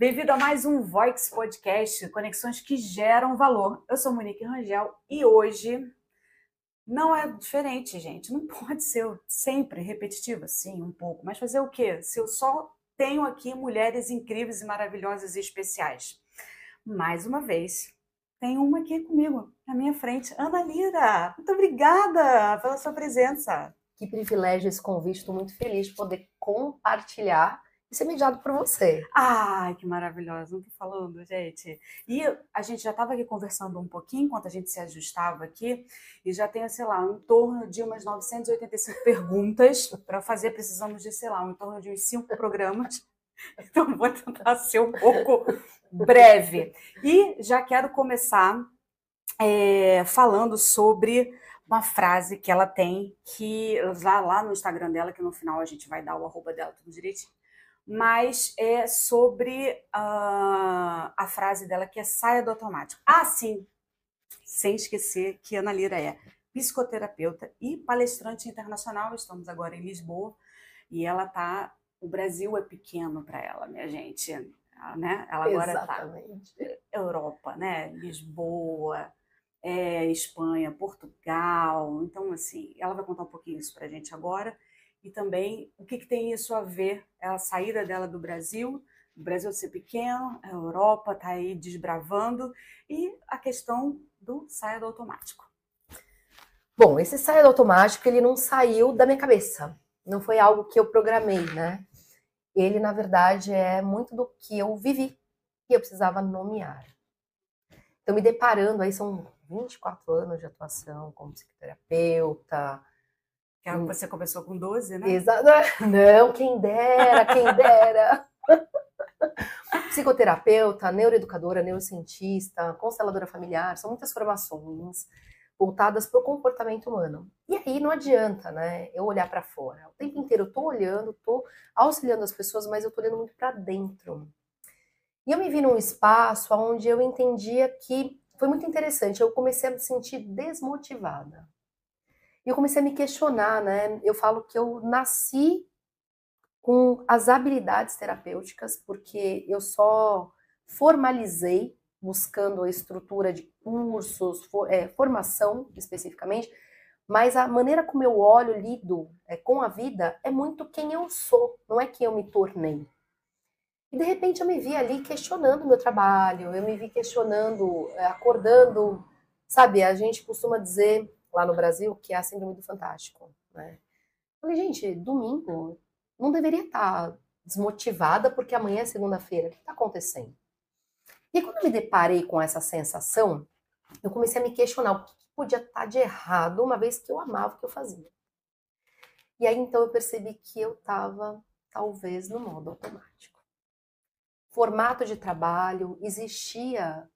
Bem-vindo a mais um Voix Podcast, conexões que geram valor. Eu sou Monique Rangel e hoje não é diferente, gente. Não pode ser sempre repetitiva, sim, um pouco. Mas fazer o quê? Se eu só tenho aqui mulheres incríveis e maravilhosas e especiais. Mais uma vez, tem uma aqui comigo, na minha frente. Ana Lira, muito obrigada pela sua presença. Que privilégio esse convite, estou muito feliz de poder compartilhar e ser mediado por você. Ai, que maravilhosa, não tô falando, gente. E a gente já estava aqui conversando um pouquinho, enquanto a gente se ajustava aqui, e já tenho, sei lá, em torno de umas 985 perguntas para fazer. Precisamos de, sei lá, em torno de uns 5 programas. Então, vou tentar ser um pouco breve. E já quero começar falando sobre uma frase que ela tem, que lá no Instagram dela, que no final a gente vai dar o arroba dela tudo direitinho, mas é sobre a frase dela, que é saia do automático. Ah, sim, sem esquecer que Ana Lira é psicoterapeuta e palestrante internacional. Estamos agora em Lisboa e ela tá... O Brasil é pequeno para ela, minha gente. Né? Ela agora está Europa, né? Lisboa, Espanha, Portugal. Então, assim, ela vai contar um pouquinho isso para a gente agora. E também o que tem isso a ver, a saída dela do Brasil, o Brasil ser pequeno, a Europa está aí desbravando, e a questão do saia do automático. Bom, esse saia do automático, ele não saiu da minha cabeça. Não foi algo que eu programei, né? Ele, na verdade, é muito do que eu vivi e eu precisava nomear. Então, me deparando, aí são 24 anos de atuação como psicoterapeuta. Você começou com 12, né? Não, quem dera, quem dera. Psicoterapeuta, neuroeducadora, neurocientista, consteladora familiar, são muitas formações voltadas para o comportamento humano. E aí não adianta, né, eu olhar para fora. O tempo inteiro eu tô olhando, tô auxiliando as pessoas, mas eu tô olhando muito para dentro. E eu me vi num espaço onde eu entendia que foi muito interessante. Eu comecei a me sentir desmotivada. E eu comecei a me questionar, né? Eu falo que eu nasci com as habilidades terapêuticas, porque eu só formalizei buscando a estrutura de cursos, formação especificamente, mas a maneira como eu olho, lido com a vida é muito quem eu sou, não é quem eu me tornei. E de repente eu me vi ali questionando o meu trabalho, eu me vi questionando, acordando, sabe, a gente costuma dizer lá no Brasil que é a síndrome do fantástico, né? Falei, gente, domingo não deveria estar desmotivada porque amanhã é segunda-feira. O que está acontecendo? E quando eu me deparei com essa sensação, eu comecei a me questionar o que podia estar de errado, uma vez que eu amava o que eu fazia. E aí então eu percebi que eu estava, talvez, no modo automático. Formato de trabalho, existia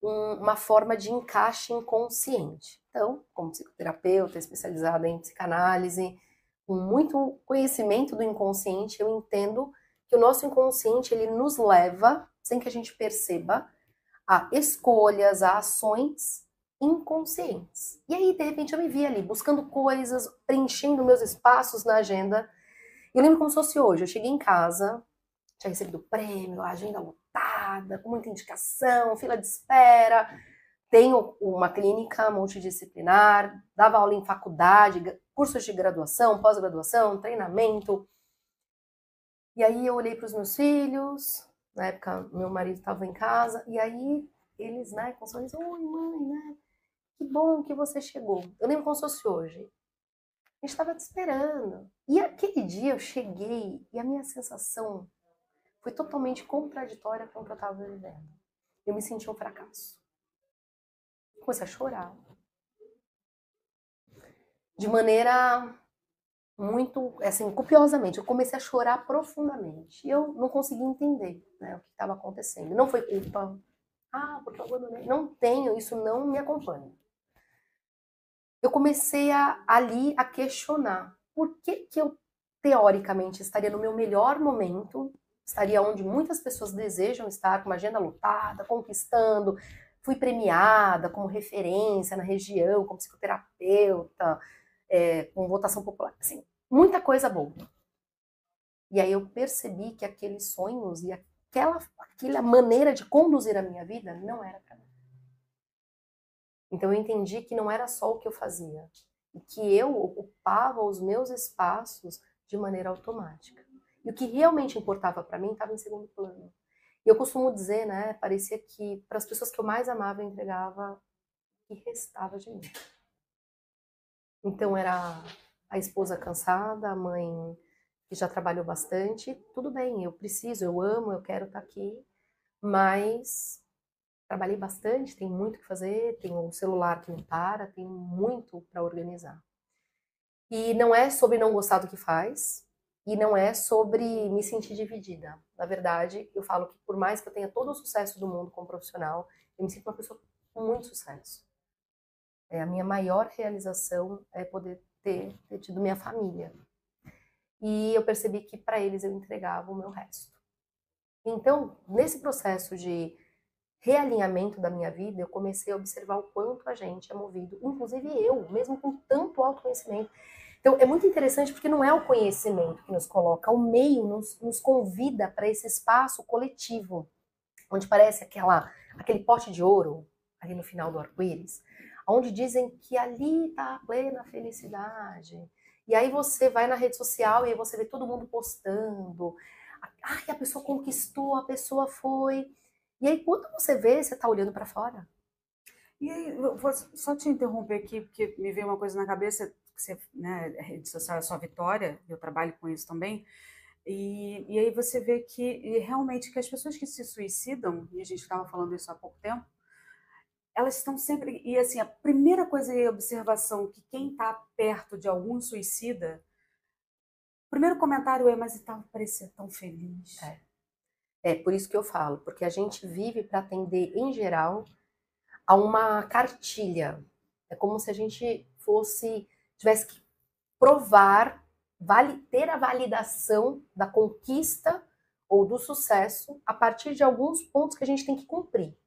uma forma de encaixe inconsciente. Então, como psicoterapeuta especializada em psicanálise, com muito conhecimento do inconsciente, eu entendo que o nosso inconsciente, ele nos leva, sem que a gente perceba, a escolhas, a ações inconscientes. E aí, de repente, eu me vi ali, buscando coisas, preenchendo meus espaços na agenda. E eu lembro como se fosse hoje. Eu cheguei em casa, tinha recebido prêmio, a agenda lotada, com muita indicação, fila de espera. Tenho uma clínica multidisciplinar, dava aula em faculdade, cursos de graduação, pós-graduação, treinamento. E aí eu olhei para os meus filhos, na época meu marido estava em casa, e aí eles, né, com sorriso, oi mãe, né, que bom que você chegou. Eu lembro como se fosse hoje. A gente estava te esperando. E aquele dia eu cheguei e a minha sensação foi totalmente contraditória com o que eu estava vivendo. Eu me senti um fracasso. Comecei a chorar. De maneira muito, assim, copiosamente. Eu comecei a chorar profundamente. E eu não conseguia entender, né, o que estava acontecendo. Não foi culpa. Ah, porque eu abandonei. Não tenho, isso não me acompanha. Eu comecei ali a questionar. Por que eu, teoricamente, estaria no meu melhor momento, estaria onde muitas pessoas desejam estar, com uma agenda lotada, conquistando, fui premiada como referência na região, como psicoterapeuta, com votação popular, assim, muita coisa boa. E aí eu percebi que aqueles sonhos aquela maneira de conduzir a minha vida não era para mim. Então eu entendi que não era só o que eu fazia, e que eu ocupava os meus espaços de maneira automática. E o que realmente importava para mim estava em segundo plano. E eu costumo dizer, né, parecia que para as pessoas que eu mais amava eu entregava o que restava de mim. Então era a esposa cansada, a mãe que já trabalhou bastante, tudo bem, eu preciso, eu amo, eu quero estar aqui, mas trabalhei bastante, tem muito o que fazer, tem um celular que não para, tem muito para organizar. E não é sobre não gostar do que faz, e não é sobre me sentir dividida. Na verdade, eu falo que por mais que eu tenha todo o sucesso do mundo como profissional, eu me sinto uma pessoa com muito sucesso. A minha maior realização é poder ter tido minha família. E eu percebi que para eles eu entregava o meu resto. Então, nesse processo de realinhamento da minha vida, eu comecei a observar o quanto a gente é movido, inclusive eu, mesmo com tanto autoconhecimento. Então, é muito interessante porque não é o conhecimento que nos coloca, o meio nos convida para esse espaço coletivo, onde parece aquele pote de ouro, ali no final do arco-íris, onde dizem que ali está a plena felicidade. E aí você vai na rede social e aí você vê todo mundo postando. Ai, a pessoa conquistou, a pessoa foi. E aí, quando você vê, você está olhando para fora. E aí, eu vou só te interromper aqui, porque me veio uma coisa na cabeça, que você, né, a rede social é sua vitória, eu trabalho com isso também, e aí você vê que realmente que as pessoas que se suicidam, e a gente estava falando isso há pouco tempo, elas estão sempre, e assim, a primeira coisa e observação que quem está perto de algum suicida, o primeiro comentário é, mas ele parecia tão feliz. É por isso que eu falo, porque a gente vive para atender, em geral, a uma cartilha. É como se a gente tivesse que provar, ter a validação da conquista ou do sucesso a partir de alguns pontos que a gente tem que cumprir.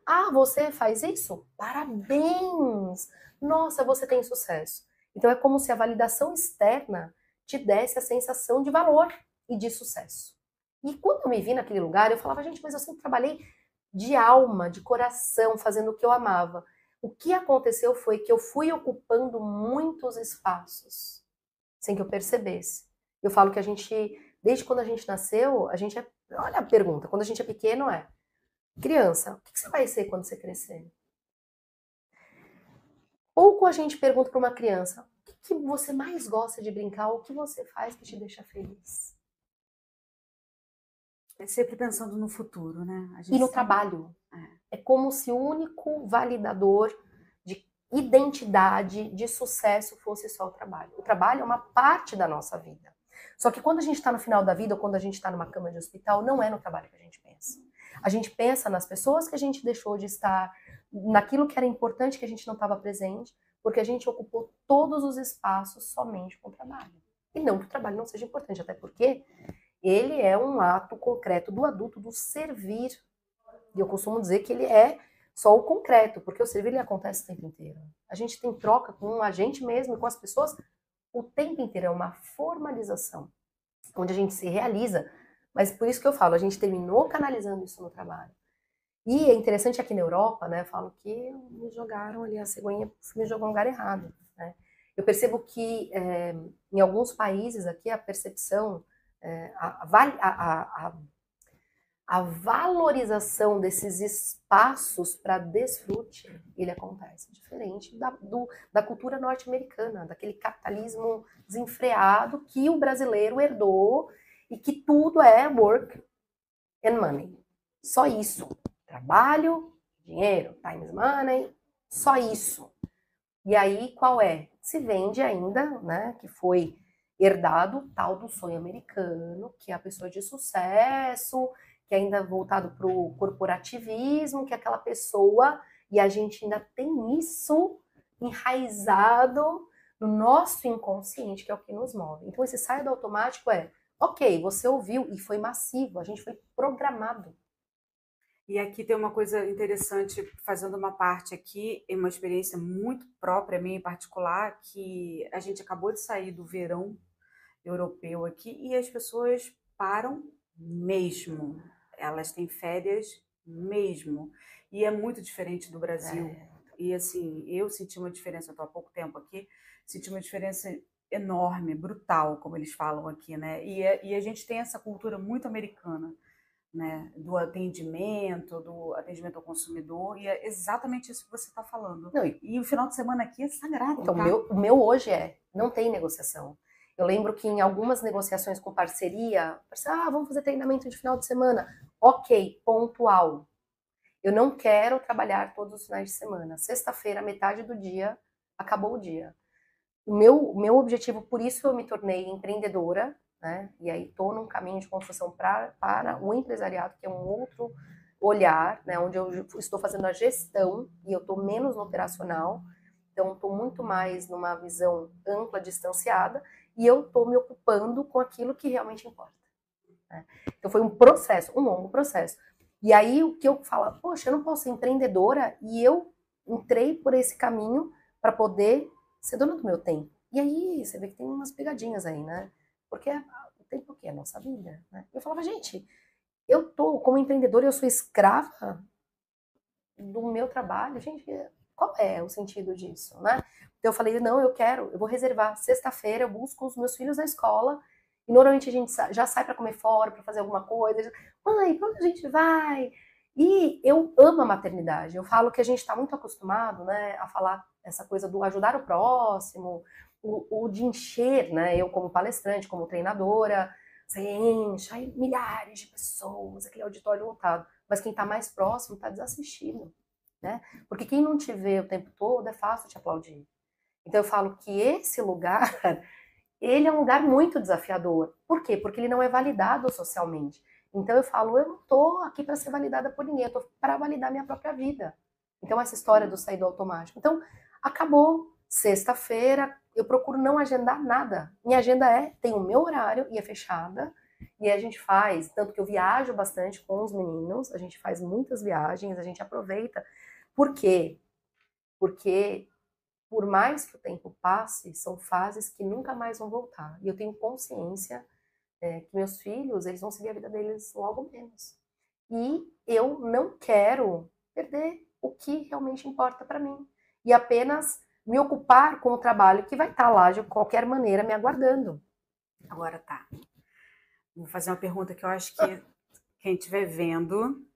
Ah, você faz isso? Parabéns! Nossa, você tem sucesso. Então é como se a validação externa te desse a sensação de valor e de sucesso. E quando eu me vi naquele lugar, eu falava, gente, mas eu sempre trabalhei de alma, de coração, fazendo o que eu amava. O que aconteceu foi que eu fui ocupando muitos espaços sem que eu percebesse. Eu falo que a gente, desde quando a gente nasceu, olha a pergunta, quando a gente é pequeno criança, o que você vai ser quando você crescer? Pouco a gente pergunta para uma criança, o que você mais gosta de brincar, o que você faz que te deixa feliz? É sempre pensando no futuro, né? E no trabalho. É como se o único validador de identidade, de sucesso, fosse só o trabalho. O trabalho é uma parte da nossa vida. Só que quando a gente está no final da vida, ou quando a gente está numa cama de hospital, não é no trabalho que a gente pensa. A gente pensa nas pessoas que a gente deixou de estar, naquilo que era importante que a gente não estava presente, porque a gente ocupou todos os espaços somente com o trabalho. E não que o trabalho não seja importante, até porque ele é um ato concreto do adulto, do servir. E eu costumo dizer que ele é só o concreto, porque o servir ele acontece o tempo inteiro. A gente tem troca com a gente mesmo e com as pessoas o tempo inteiro. É uma formalização, onde a gente se realiza. Mas por isso que eu falo, a gente terminou canalizando isso no trabalho. E é interessante aqui na Europa, né? Eu falo que me jogaram ali, a cegonha me jogou no lugar errado. Né? Eu percebo que em alguns países aqui a percepção, a valorização desses espaços para desfrute, ele acontece diferente da cultura norte-americana, daquele capitalismo desenfreado que o brasileiro herdou e que tudo é work and money. Só isso. Trabalho, dinheiro, time is money, só isso. E aí, qual é? Se vende ainda, né, que foi herdado o tal do sonho americano, que é a pessoa de sucesso, que é ainda voltado para o corporativismo, que é aquela pessoa, e a gente ainda tem isso enraizado no nosso inconsciente, que é o que nos move. Então, esse saio do automático ok, você ouviu e foi massivo, a gente foi programado. E aqui tem uma coisa interessante, fazendo uma parte aqui, uma experiência muito própria, minha em particular, que a gente acabou de sair do verão europeu aqui e as pessoas param mesmo. elas têm férias mesmo. E é muito diferente do Brasil. É. E assim, eu senti uma diferença, eu estou há pouco tempo aqui, senti uma diferença enorme, brutal, como eles falam aqui, né? E a gente tem essa cultura muito americana, né? Do atendimento ao consumidor, e é exatamente isso que você está falando. Não, E o final de semana aqui é sagrado, então, tá? o meu hoje não tem negociação. Eu lembro que em algumas negociações com parceria, vamos fazer treinamento de final de semana. Ok, pontual. Eu não quero trabalhar todos os finais de semana. Sexta-feira, metade do dia, acabou o dia. O meu objetivo, por isso eu me tornei empreendedora, né? E aí estou num caminho de construção para o empresariado, que é um outro olhar, né? Onde eu estou fazendo a gestão e eu estou menos no operacional. Então, estou muito mais numa visão ampla, distanciada, e eu estou me ocupando com aquilo que realmente importa. Né? Então, foi um processo, um longo processo. E aí, o que eu falo, poxa, eu não posso ser empreendedora, e eu entrei por esse caminho para poder ser dona do meu tempo. E aí, você vê que tem umas pegadinhas aí, né? Porque o tempo que é a nossa vida, né? Eu falava, gente, eu tô como empreendedora, eu sou escrava do meu trabalho, gente, qual é o sentido disso, né? Então eu falei, não, eu vou reservar. Sexta-feira eu busco os meus filhos na escola, e normalmente a gente já sai para comer fora, para fazer alguma coisa. Mãe, pra onde a gente vai? E eu amo a maternidade. Eu falo que a gente está muito acostumado, né, a falar essa coisa do ajudar o próximo, o de encher, né? Eu como palestrante, como treinadora, você enche aí milhares de pessoas, aquele auditório lotado. Mas quem está mais próximo está desassistido, né? Porque quem não te vê o tempo todo é fácil te aplaudir. Então eu falo que esse lugar, ele é um lugar muito desafiador. Por quê? Porque ele não é validado socialmente. Então eu falo, eu não estou aqui para ser validada por ninguém, eu estou para validar minha própria vida. Então essa história do sair do automático. Então acabou. Sexta-feira eu procuro não agendar nada. Minha agenda tem o meu horário e é fechada. E a gente faz, tanto que eu viajo bastante com os meninos, a gente faz muitas viagens, a gente aproveita. Por quê? Porque por mais que o tempo passe, são fases que nunca mais vão voltar. E eu tenho consciência que meus filhos, eles vão seguir a vida deles logo menos. E eu não quero perder o que realmente importa para mim. E apenas me ocupar com o trabalho que vai estar lá de qualquer maneira me aguardando. Agora tá. Vou fazer uma pergunta que eu acho que quem estiver vendo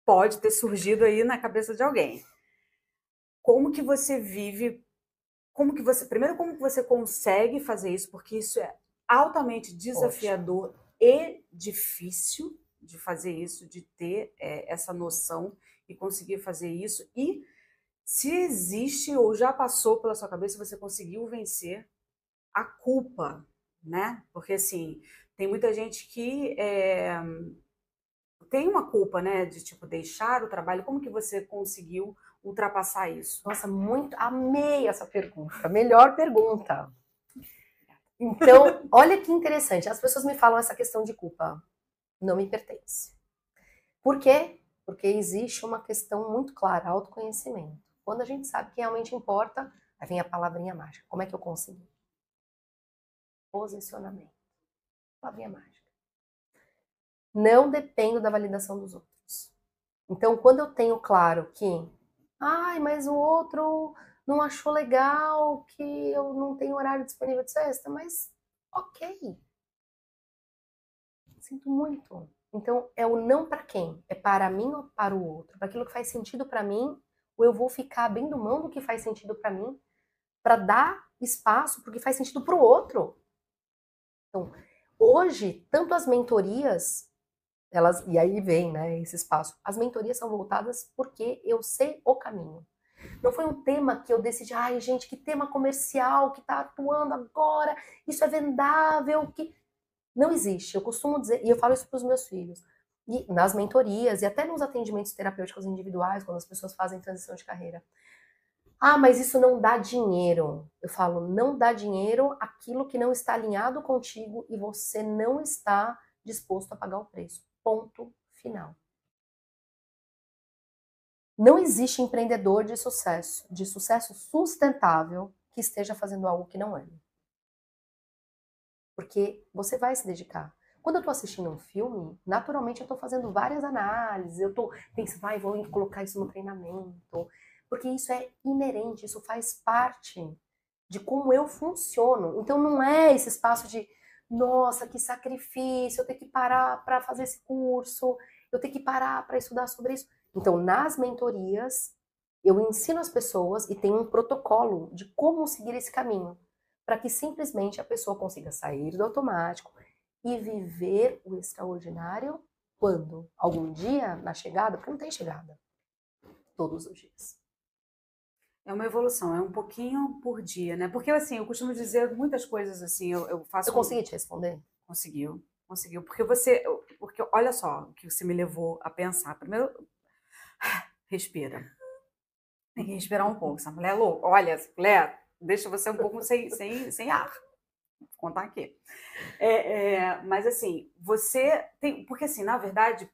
pode ter surgido aí na cabeça de alguém. Como que você vive? Primeiro, como que você consegue fazer isso? Porque isso é altamente desafiador e difícil de fazer isso, de ter essa noção e conseguir fazer isso. E se existe ou já passou pela sua cabeça, você conseguiu vencer a culpa, né? Porque assim, tem muita gente que tem uma culpa, né? De tipo deixar o trabalho. Como que você conseguiu ultrapassar isso? Nossa, muito amei essa pergunta. Melhor pergunta. Então, olha que interessante. As pessoas me falam essa questão de culpa. Não me pertence. Por quê? Porque existe uma questão muito clara, autoconhecimento. Quando a gente sabe o que realmente importa, aí vem a palavrinha mágica. Como é que eu consegui? Posicionamento. Palavrinha mágica. Não dependo da validação dos outros. Então, quando eu tenho claro que, mas o outro não achou legal que eu não tenho horário disponível de sexta, mas ok. Sinto muito. Então, é o não para quem? É para mim ou para o outro? Para aquilo que faz sentido para mim, ou eu vou ficar abrindo mão do que faz sentido para mim, para dar espaço porque faz sentido para o outro? Então, hoje, tanto as mentorias, e aí vem, né, esse espaço. As mentorias são voltadas porque eu sei o caminho. Não foi um tema que eu decidi, gente, que tema comercial que está atuando agora, isso é vendável, que não existe. Eu costumo dizer, e eu falo isso para os meus filhos, e nas mentorias e até nos atendimentos terapêuticos individuais, quando as pessoas fazem transição de carreira. Mas isso não dá dinheiro. Eu falo, não dá dinheiro aquilo que não está alinhado contigo e você não está disposto a pagar o preço. Ponto final. Não existe empreendedor de sucesso sustentável, que esteja fazendo algo que não ama. Porque você vai se dedicar. Quando eu tô assistindo um filme, naturalmente eu tô fazendo várias análises, eu tô pensando, vai, vou colocar isso no treinamento, porque isso é inerente, isso faz parte de como eu funciono. Então não é esse espaço de, nossa, que sacrifício, eu tenho que parar para fazer esse curso, eu tenho que parar para estudar sobre isso. Então, nas mentorias, eu ensino as pessoas e tenho um protocolo de como seguir esse caminho, para que simplesmente a pessoa consiga sair do automático e viver o extraordinário quando? Algum dia, na chegada, porque não tem chegada, todos os dias. É uma evolução, é um pouquinho por dia, né? Porque, assim, eu costumo dizer muitas coisas assim, eu faço... Eu consegui te responder? Conseguiu. Porque olha só o que você me levou a pensar. Primeiro, respira. Tem que respirar um pouco. Essa mulher é louca. Olha, essa mulher deixa você um pouco sem ar. Vou contar aqui. Mas assim, você tem. Porque assim, na verdade,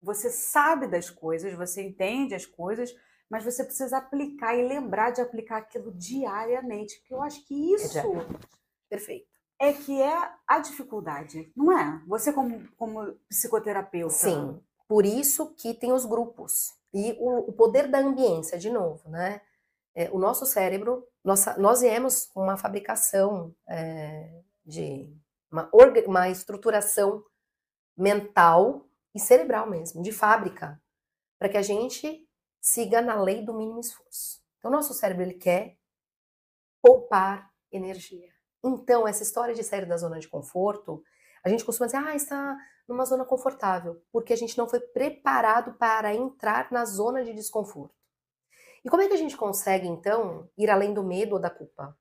você sabe das coisas, você entende as coisas, mas você precisa aplicar e lembrar de aplicar aquilo diariamente. Porque eu acho que isso Perfeito. é que é a dificuldade, não é? Você como psicoterapeuta. Sim, por isso que tem os grupos. E o poder da ambiência, de novo, né? O nosso cérebro, nós viemos com uma fabricação de uma estruturação mental e cerebral mesmo, de fábrica, para que a gente siga na lei do mínimo esforço. Então, o nosso cérebro, ele quer poupar energia. Então, essa história de sair da zona de conforto, a gente costuma dizer, está numa zona confortável, porque a gente não foi preparado para entrar na zona de desconforto. E como é que a gente consegue, então, ir além do medo ou da culpa?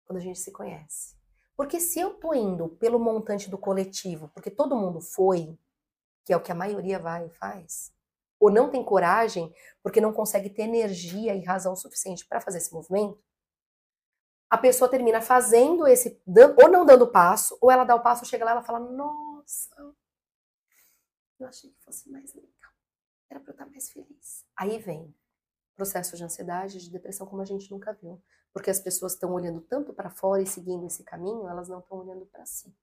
Quando a gente se conhece. Porque se eu tô indo pelo montante do coletivo, porque todo mundo foi, que é o que a maioria vai e faz, ou não tem coragem, porque não consegue ter energia e razão suficiente para fazer esse movimento, a pessoa termina fazendo ou não dando passo, ou ela dá o passo, chega lá e ela fala, nossa, eu achei que fosse mais legal, era para eu estar mais feliz. Aí vem processo de ansiedade, de depressão, como a gente nunca viu. Porque as pessoas estão olhando tanto para fora e seguindo esse caminho, elas não estão olhando para si.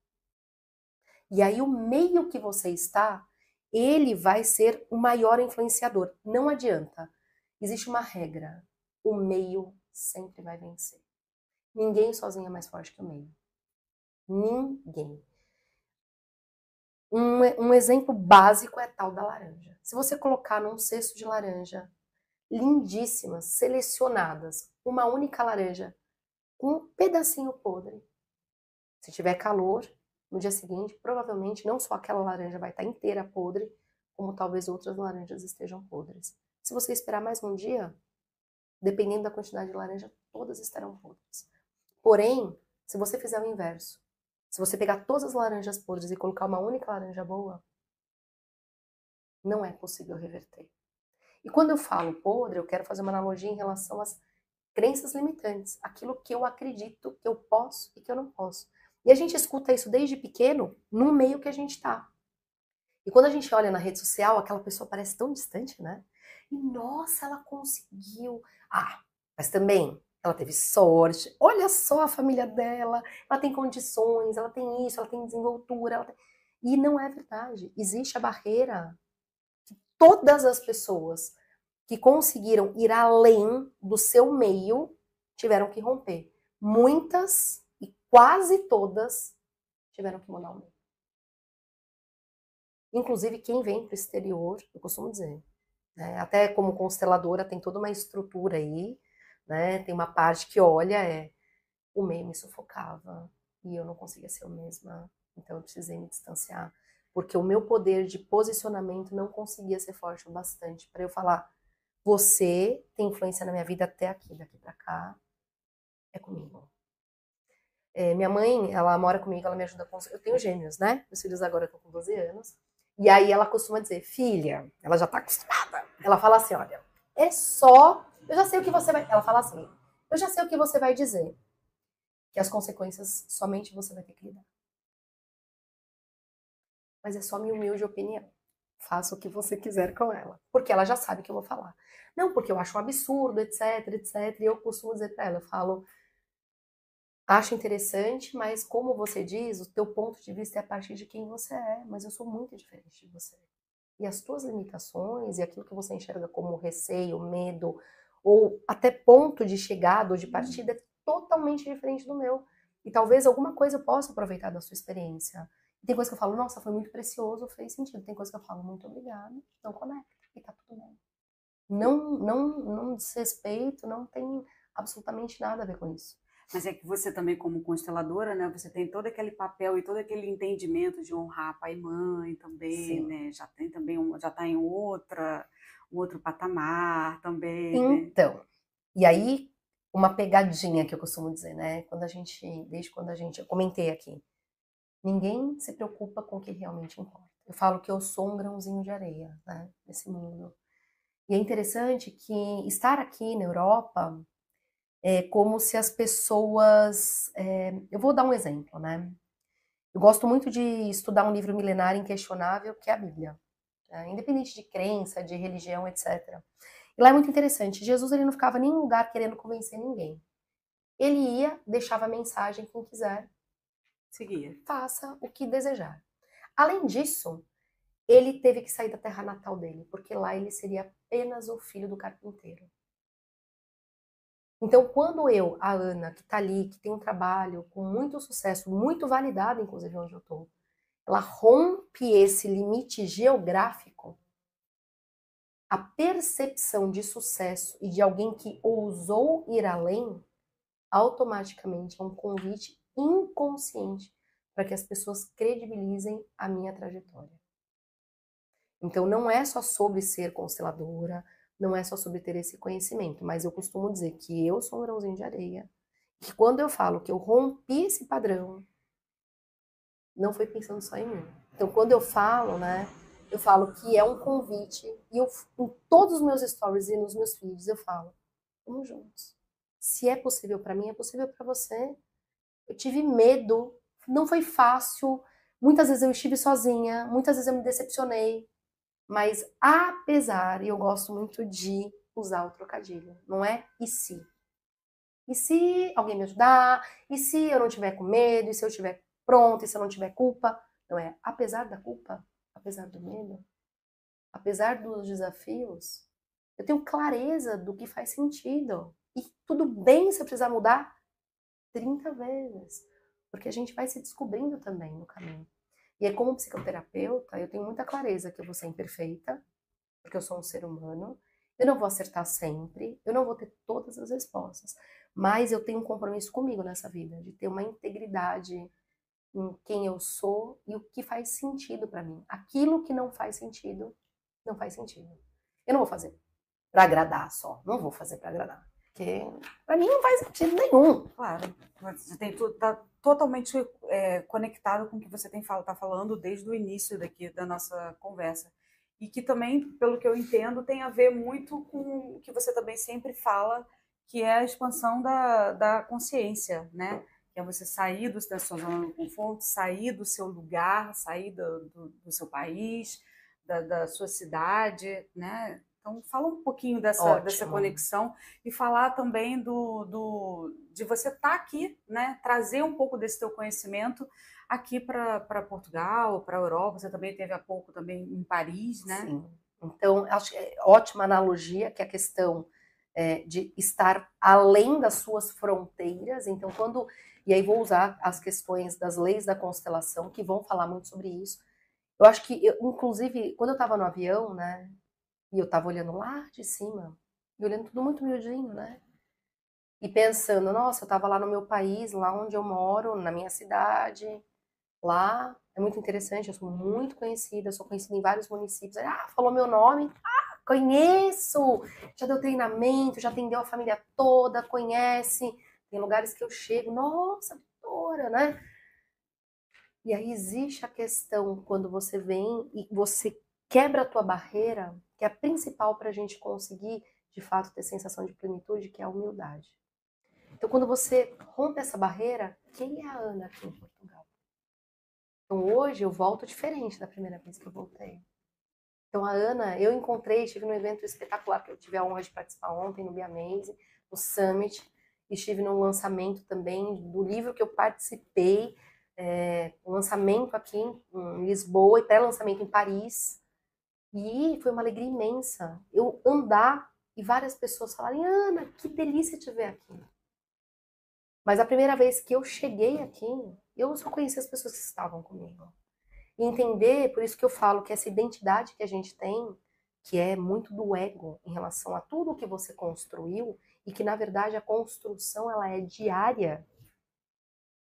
E aí o meio que você está, ele vai ser o maior influenciador. Não adianta. Existe uma regra. O meio sempre vai vencer. Ninguém sozinho é mais forte que o meio. Ninguém. Um exemplo básico é a tal da laranja. Se você colocar num cesto de laranja, lindíssimas, selecionadas, uma única laranja, com um pedacinho podre. Se tiver calor, no dia seguinte, provavelmente não só aquela laranja vai estar inteira podre, como talvez outras laranjas estejam podres. Se você esperar mais um dia, dependendo da quantidade de laranja, todas estarão podres. Porém, se você fizer o inverso, se você pegar todas as laranjas podres e colocar uma única laranja boa, não é possível reverter. E quando eu falo podre, eu quero fazer uma analogia em relação às crenças limitantes, aquilo que eu acredito que eu posso e que eu não posso. E a gente escuta isso desde pequeno, no meio que a gente tá. E quando a gente olha na rede social, aquela pessoa parece tão distante, né? E nossa, ela conseguiu. Mas também ela teve sorte. Olha só a família dela, ela tem condições, ela tem isso, ela tem desenvoltura. E não é verdade. Existe a barreira que todas as pessoas que conseguiram ir além do seu meio tiveram que romper. Muitas e quase todas tiveram que mudar o meio. Inclusive quem vem para o exterior, eu costumo dizer, né? Até como consteladora tem toda uma estrutura aí, né? Tem uma parte que olha, o meio me sufocava e eu não conseguia ser eu mesma, então eu precisei me distanciar, porque o meu poder de posicionamento não conseguia ser forte o bastante para eu falar, você tem influência na minha vida até aqui, daqui pra cá, é comigo. Minha mãe, ela mora comigo, ela me ajuda com... Eu tenho gêmeos, né? Meus filhos agora estão com 12 anos. E aí ela costuma dizer, filha, ela já tá acostumada. Ela fala assim, olha, é só... Eu já sei o que você vai... Ela fala assim, eu já sei o que você vai dizer. Que as consequências somente você vai ter que lidar. Mas é só minha humilde opinião. Faça o que você quiser com ela. Porque ela já sabe que eu vou falar. Não, porque eu acho um absurdo, etc, etc. E eu costumo dizer pra ela, eu falo, Acho interessante, mas como você diz, o teu ponto de vista é a partir de quem você é, mas eu sou muito diferente de você. E as tuas limitações e aquilo que você enxerga como receio, medo, ou até ponto de chegada ou de partida é totalmente diferente do meu. E talvez alguma coisa eu possa aproveitar da sua experiência. E tem coisa que eu falo, nossa, foi muito precioso, fez sentido. Tem coisa que eu falo, muito obrigada, não conecta, e tá tudo bem. Não desrespeito, não tem absolutamente nada a ver com isso. Mas é que você também, como consteladora, né, você tem todo aquele papel e todo aquele entendimento de honrar pai e mãe também, Sim. né? Já tem também já está em um outro patamar também, né? Então, e aí, uma pegadinha que eu costumo dizer, né? Desde quando a gente, eu comentei aqui, ninguém se preocupa com o que realmente importa. Eu falo que eu sou um grãozinho de areia, né, nesse mundo. E é interessante que estar aqui na Europa é como se as pessoas. Eu vou dar um exemplo, né? Eu gosto muito de estudar um livro milenário inquestionável, que é a Bíblia, né? Independente de crença, de religião, etc. E lá é muito interessante. Jesus ele não ficava em nenhum lugar querendo convencer ninguém. Ele ia, deixava a mensagem, quem quiser, Seguia. faça o que desejar. Além disso, ele teve que sair da terra natal dele, porque lá ele seria apenas o filho do carpinteiro. Então, quando eu, a Ana, que está ali, que tem um trabalho com muito sucesso, muito validado, inclusive onde eu estou, ela rompe esse limite geográfico, a percepção de sucesso e de alguém que ousou ir além, automaticamente é um convite inconsciente para que as pessoas credibilizem a minha trajetória. Então, não é só sobre ser consteladora, não é só sobre ter esse conhecimento, mas eu costumo dizer que eu sou um grãozinho de areia, que quando eu falo que eu rompi esse padrão, não foi pensando só em mim. Então, quando eu falo, né, eu falo que é um convite, e eu, em todos os meus stories e nos meus feeds, eu falo, vamos juntos. Se é possível para mim, é possível para você. Eu tive medo, não foi fácil, muitas vezes eu estive sozinha, muitas vezes eu me decepcionei, mas apesar, e eu gosto muito de usar o trocadilho, não é e se? E se alguém me ajudar? E se eu não tiver com medo? E se eu estiver pronta? E se eu não tiver culpa? Não é apesar da culpa, apesar do medo, apesar dos desafios, eu tenho clareza do que faz sentido. E tudo bem se eu precisar mudar 30 vezes, porque a gente vai se descobrindo também no caminho. E aí, como psicoterapeuta, eu tenho muita clareza que eu vou ser imperfeita, porque eu sou um ser humano, eu não vou acertar sempre, eu não vou ter todas as respostas, mas eu tenho um compromisso comigo nessa vida, de ter uma integridade em quem eu sou e o que faz sentido para mim. Aquilo que não faz sentido, não faz sentido. Eu não vou fazer para agradar só, não vou fazer para agradar, porque para mim não faz sentido nenhum. Claro, você tem tá totalmente conectado com o que você tá falando desde o início daqui da nossa conversa. E que também, pelo que eu entendo, tem a ver muito com o que você também sempre fala, que é a expansão da consciência, né? Que é você sair da sua zona de conforto, sair do seu lugar, sair do seu país, da sua cidade, né? Então, fala um pouquinho dessa Ótimo. conexão e falar também de você estar aqui, né? Trazer um pouco desse teu conhecimento aqui para Portugal, para a Europa. Você também teve há pouco também em Paris, né? Sim. Então, acho que é ótima analogia, que é a questão de estar além das suas fronteiras. Então, quando. E aí vou usar as questões das leis da constelação, que vão falar muito sobre isso. Eu acho que, inclusive, quando eu estava no avião, né? E eu estava olhando lá de cima, e olhando tudo muito miudinho, né? E pensando, nossa, eu estava lá no meu país, lá onde eu moro, na minha cidade, lá é muito interessante, eu sou muito conhecida, sou conhecida em vários municípios. Ah, falou meu nome, ah, conheço! Já deu treinamento, já atendeu a família toda, conhece. Tem lugares que eu chego, nossa, doutora, né? E aí existe a questão quando você vem e você quebra a tua barreira, que é a principal para a gente conseguir, de fato, ter sensação de plenitude, que é a humildade. Então, quando você rompe essa barreira, quem é a Ana aqui em Portugal? Então, hoje eu volto diferente da primeira vez que eu voltei. Então, a Ana, eu encontrei, estive num evento espetacular que eu tive a honra de participar ontem no Biamaze, no Summit, estive no lançamento também do livro que eu participei, um lançamento aqui em Lisboa e pré-lançamento em Paris. E foi uma alegria imensa eu andar e várias pessoas falarem: Ana, que delícia te ver aqui. Mas a primeira vez que eu cheguei aqui, eu só conheci as pessoas que estavam comigo. E entender, por isso que eu falo que essa identidade que a gente tem, que é muito do ego em relação a tudo que você construiu, e que na verdade a construção ela é diária.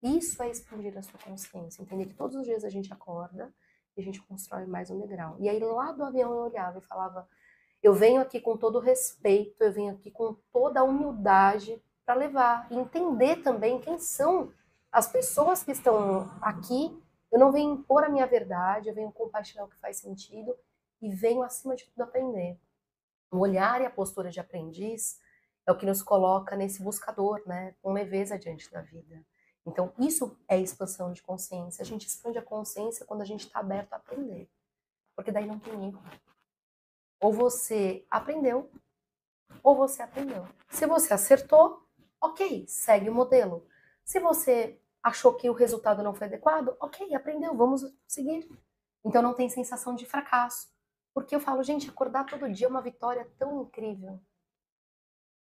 Isso é expandir a sua consciência, entender que todos os dias a gente acorda e a gente constrói mais um degrau. E aí lá do avião eu olhava e falava: eu venho aqui com todo respeito, eu venho aqui com toda a humildade para levar e entender também quem são as pessoas que estão aqui. Eu não venho impor a minha verdade, eu venho compartilhar o que faz sentido e venho, acima de tudo, aprender. O olhar e a postura de aprendiz é o que nos coloca nesse buscador, né, com leveza diante da vida. Então, isso é expansão de consciência. A gente expande a consciência quando a gente está aberto a aprender. Porque daí não tem erro. Ou você aprendeu, ou você aprendeu. Se você acertou, ok, segue o modelo. Se você achou que o resultado não foi adequado, ok, aprendeu, vamos seguir. Então não tem sensação de fracasso. Porque eu falo, gente, acordar todo dia é uma vitória tão incrível.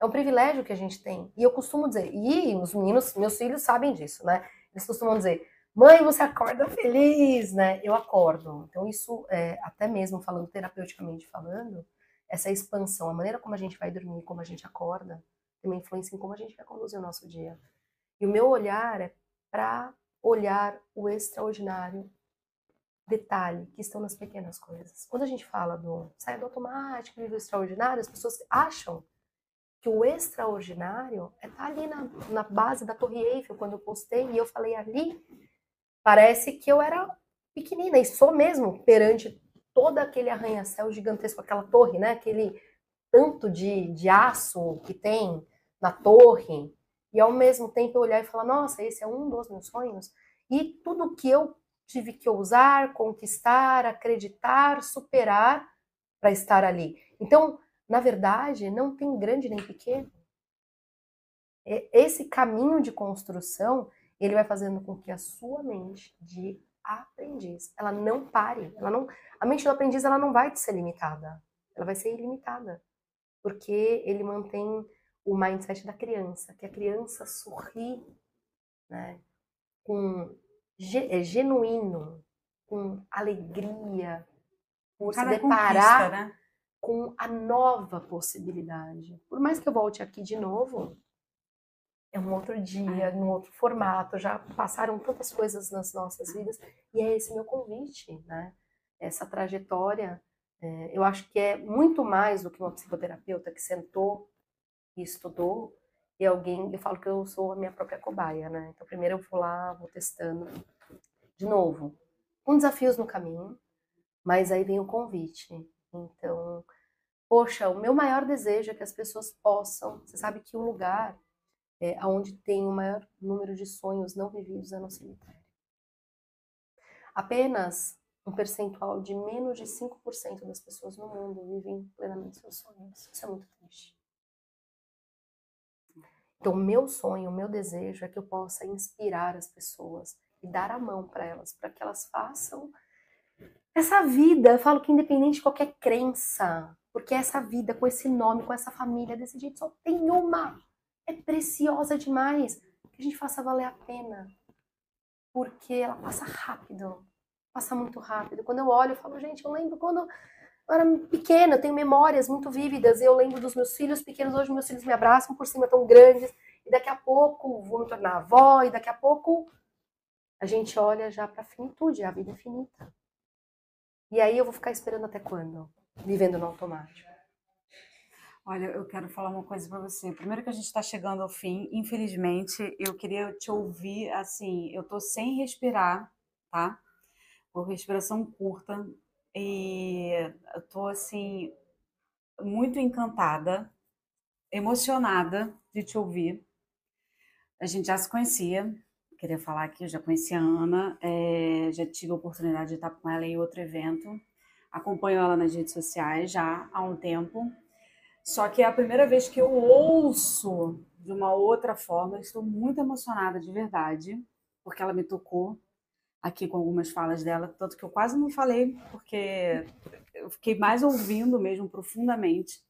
É um privilégio que a gente tem. E eu costumo dizer, e os meninos, meus filhos sabem disso, né? Eles costumam dizer: mãe, você acorda feliz, né? Eu acordo. Então isso, até mesmo falando terapeuticamente falando, essa expansão, a maneira como a gente vai dormir, como a gente acorda, tem uma influência em como a gente vai conduzir o nosso dia. E o meu olhar é para olhar o extraordinário, detalhe, que estão nas pequenas coisas. Quando a gente fala do saia do automático, vive o extraordinário, as pessoas acham que o extraordinário tá ali na base da Torre Eiffel, quando eu postei, e eu falei ali, parece que eu era pequenina, e sou mesmo, perante todo aquele arranha-céu gigantesco, aquela torre, né, aquele tanto de aço que tem na torre, e ao mesmo tempo eu olhar e falar: nossa, esse é um dos meus sonhos, e tudo que eu tive que ousar, conquistar, acreditar, superar para estar ali. Então, na verdade, não tem grande nem pequeno. Esse caminho de construção, ele vai fazendo com que a sua mente de aprendiz, ela não pare. A mente do aprendiz, ela não vai ser limitada. Ela vai ser ilimitada. Porque ele mantém o mindset da criança, que a criança sorri, né, genuíno, com alegria, por se deparar, né, com a nova possibilidade. Por mais que eu volte aqui de novo, é um outro dia, num outro formato, já passaram tantas coisas nas nossas vidas, e é esse meu convite, né? Essa trajetória, eu acho que é muito mais do que uma psicoterapeuta que sentou e estudou, e eu falo que eu sou a minha própria cobaia, né? Então primeiro eu vou lá, vou testando, de novo, com desafios no caminho, mas aí vem o convite. Então, poxa, o meu maior desejo é que as pessoas possam. Você sabe que o lugar onde tem o maior número de sonhos não vividos é no cemitério. Apenas um percentual de menos de 5% das pessoas no mundo vivem plenamente seus sonhos. Isso é muito triste. Então, o meu sonho, o meu desejo é que eu possa inspirar as pessoas e dar a mão para que elas façam essa vida. Eu falo que independente de qualquer crença, porque essa vida com esse nome, com essa família, desse jeito, só tem uma. É preciosa demais. Que a gente faça valer a pena. Porque ela passa rápido. Passa muito rápido. Quando eu olho, eu falo, gente, eu lembro quando eu era pequena, eu tenho memórias muito vívidas. Eu lembro dos meus filhos pequenos. Hoje meus filhos me abraçam por cima, tão grandes. E daqui a pouco vou me tornar avó. E daqui a pouco a gente olha já para a finitude. A vida é finita. E aí eu vou ficar esperando até quando? Vivendo no automático. Olha, eu quero falar uma coisa para você. Primeiro que a gente está chegando ao fim, infelizmente, eu queria te ouvir, assim, eu tô sem respirar, tá? Por respiração curta, e eu tô, assim, muito encantada, emocionada de te ouvir. A gente já se conhecia, queria falar que eu já conhecia a Ana, já tive a oportunidade de estar com ela em outro evento, acompanho ela nas redes sociais já há um tempo. Só que é a primeira vez que eu ouço de uma outra forma. Eu estou muito emocionada de verdade, porque ela me tocou aqui com algumas falas dela, tanto que eu quase não falei, porque eu fiquei mais ouvindo mesmo profundamente.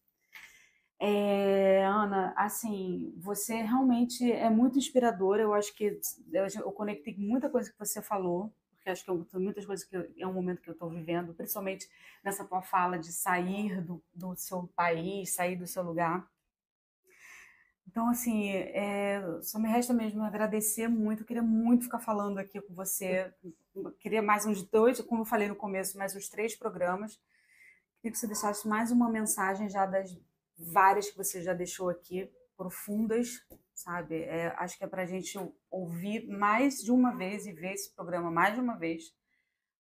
Ana, assim, você realmente é muito inspiradora. Eu acho que eu conectei com muita coisa que você falou, porque acho que muitas coisas é um momento que eu estou vivendo, principalmente nessa tua fala de sair do seu país, sair do seu lugar. Então, assim, só me resta mesmo agradecer muito. Eu queria muito ficar falando aqui com você. Eu queria mais uns dois, como eu falei no começo, mais uns 3 programas. Queria que você deixasse mais uma mensagem já das várias que você já deixou aqui, profundas, sabe? Acho que é para a gente ouvir mais de uma vez e ver esse programa mais de uma vez,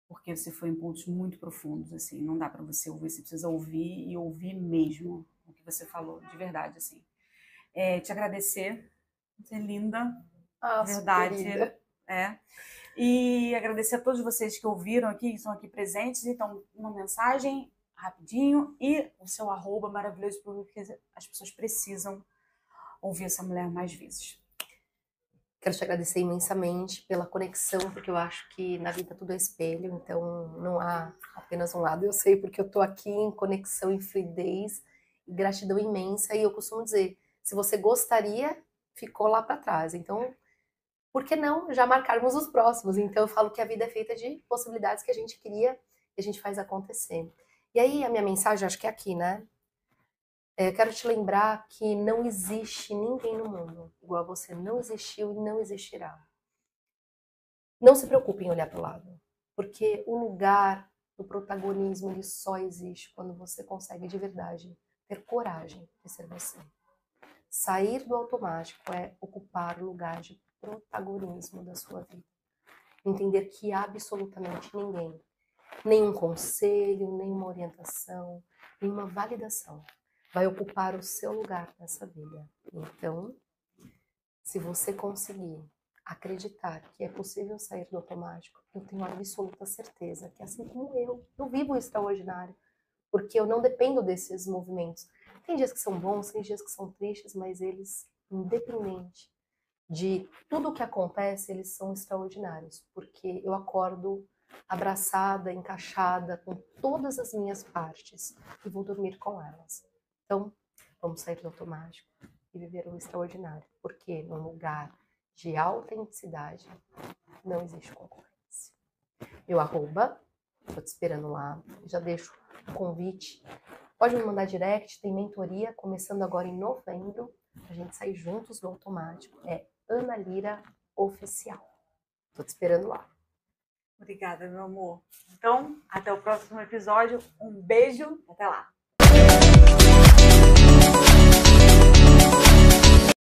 porque você foi em pontos muito profundos, assim. Não dá para você ouvir, você precisa ouvir e ouvir mesmo o que você falou, de verdade, assim. Te agradecer, você é linda, Ah, de sua verdade. querida. É. E agradecer a todos vocês que ouviram aqui, que estão aqui presentes. Então, uma mensagem rapidinho e o seu arroba maravilhoso, porque as pessoas precisam ouvir essa mulher mais vezes. Quero te agradecer imensamente pela conexão, porque eu acho que na vida tudo é espelho, então não há apenas um lado. Eu sei porque eu tô aqui em conexão, em fluidez, e gratidão imensa. E eu costumo dizer, se você gostaria, ficou lá para trás. Então, por que não já marcarmos os próximos? Então, eu falo que a vida é feita de possibilidades que a gente cria e a gente faz acontecer. E aí, a minha mensagem, acho que é aqui, né? Eu quero te lembrar que não existe ninguém no mundo igual a você. Não existiu e não existirá. Não se preocupe em olhar para o lado, porque o lugar do protagonismo ele só existe quando você consegue de verdade ter coragem de ser você. Sair do automático é ocupar o lugar de protagonismo da sua vida. Entender que absolutamente ninguém, nenhum conselho, nenhuma orientação, nenhuma validação vai ocupar o seu lugar nessa vida. Então, se você conseguir acreditar que é possível sair do automático, eu tenho absoluta certeza que, assim como eu vivo o extraordinário, porque eu não dependo desses movimentos. Tem dias que são bons, tem dias que são tristes, mas eles, independente de tudo o que acontece, eles são extraordinários, porque eu acordo abraçada, encaixada com todas as minhas partes e vou dormir com elas. Então, vamos sair do automático e viver o extraordinário, porque num lugar de autenticidade não existe concorrência. Meu arroba, tô te esperando lá, já deixo o convite. Pode me mandar direct, tem mentoria começando agora em novembro, a gente sair juntos do automático. É Ana Lira Oficial. Tô te esperando lá. Obrigada, meu amor. Então, até o próximo episódio. Um beijo. Até lá.